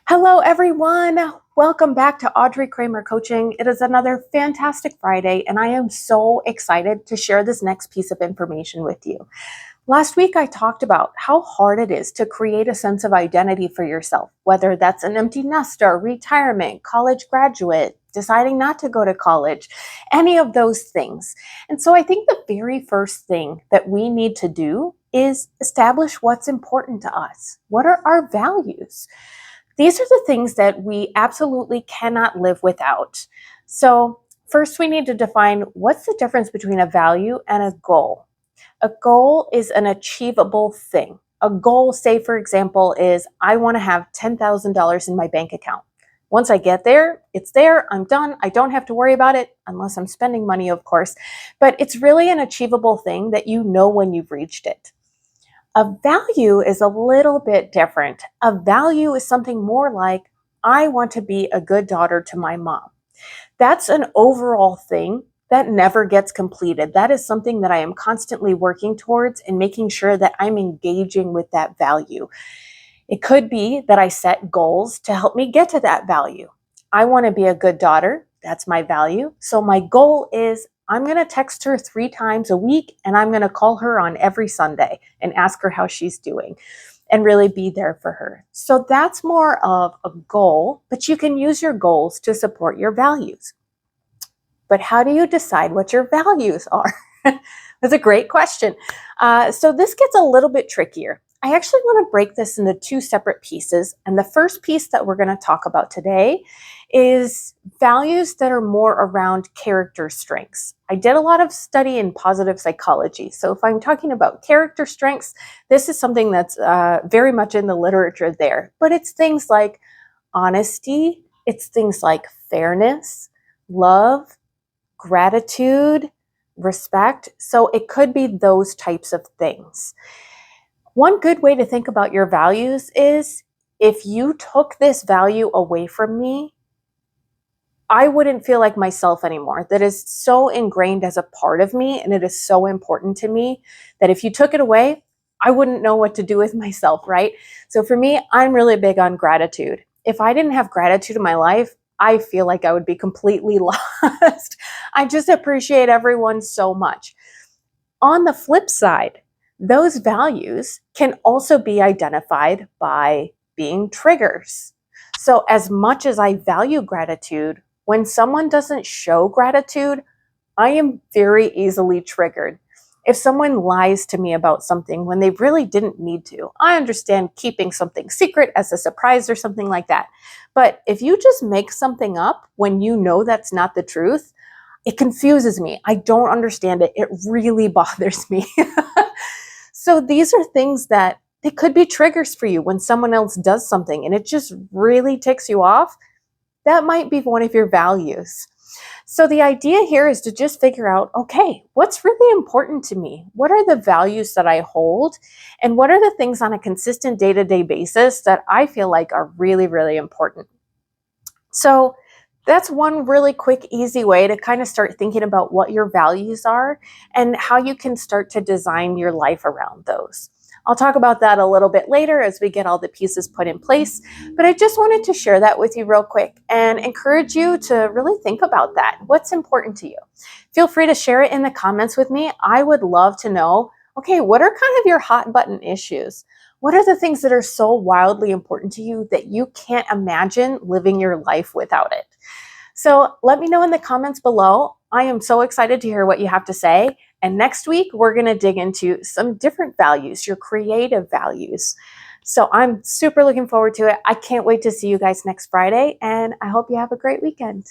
Hello, everyone. Welcome back to Audrey Kramer Coaching. It is another fantastic Friday, and I am so excited to share this next piece of information with you. Last week, I talked about how hard it is to create a sense of identity for yourself, whether that's an empty nester, retirement, college graduate, deciding not to go to college, any of those things. And so I think the very first thing that we need to do is establish what's important to us. What are our values? These are the things that we absolutely cannot live without. So first we need to define what's the difference between a value and a goal. A goal is an achievable thing. A goal, say for example, is I want to have $10,000 in my bank account. Once I get there, it's there, I'm done. I don't have to worry about it unless I'm spending money, of course. But it's really an achievable thing that you know when you've reached it. A value is a little bit different. A value is something more like, I want to be a good daughter to my mom. That's an overall thing that never gets completed. That is something that I am constantly working towards and making sure that I'm engaging with that value. It could be that I set goals to help me get to that value. I want to be a good daughter. That's my value. So my goal is I'm going to text her 3 times a week, and I'm going to call her on every Sunday and ask her how she's doing and really be there for her. So that's more of a goal, but you can use your goals to support your values. But how do you decide what your values are? That's a great question. So this gets a little bit trickier. I actually want to break this into 2 separate pieces. And the first piece that we're going to talk about today is values that are more around character strengths. I did a lot of study in positive psychology. So if I'm talking about character strengths, this is something that's very much in the literature there. But it's things like honesty, it's things like fairness, love, gratitude, respect. So it could be those types of things. One good way to think about your values is if you took this value away from me, I wouldn't feel like myself anymore. That is so ingrained as a part of me, and it is so important to me that if you took it away, I wouldn't know what to do with myself, right? So for me, I'm really big on gratitude. If I didn't have gratitude in my life, I feel like I would be completely lost. I just appreciate everyone so much. On the flip side, those values can also be identified by being triggers. So as much as I value gratitude, when someone doesn't show gratitude, I am very easily triggered. If someone lies to me about something when they really didn't need to, I understand keeping something secret as a surprise or something like that. But if you just make something up when you know that's not the truth, it confuses me. I don't understand it. It really bothers me. So these are things that they could be triggers for you when someone else does something and it just really ticks you off. That might be one of your values. So the idea here is to just figure out, okay, what's really important to me? What are the values that I hold? And what are the things on a consistent day-to-day basis that I feel like are really, really important? So that's one really quick, easy way to kind of start thinking about what your values are and how you can start to design your life around those. I'll talk about that a little bit later as we get all the pieces put in place, but I just wanted to share that with you real quick and encourage you to really think about that. What's important to you? Feel free to share it in the comments with me. I would love to know, okay, what are kind of your hot button issues? What are the things that are so wildly important to you that you can't imagine living your life without it? So let me know in the comments below. I am so excited to hear what you have to say. And next week, we're going to dig into some different values, your creative values. So I'm super looking forward to it. I can't wait to see you guys next Friday, and I hope you have a great weekend.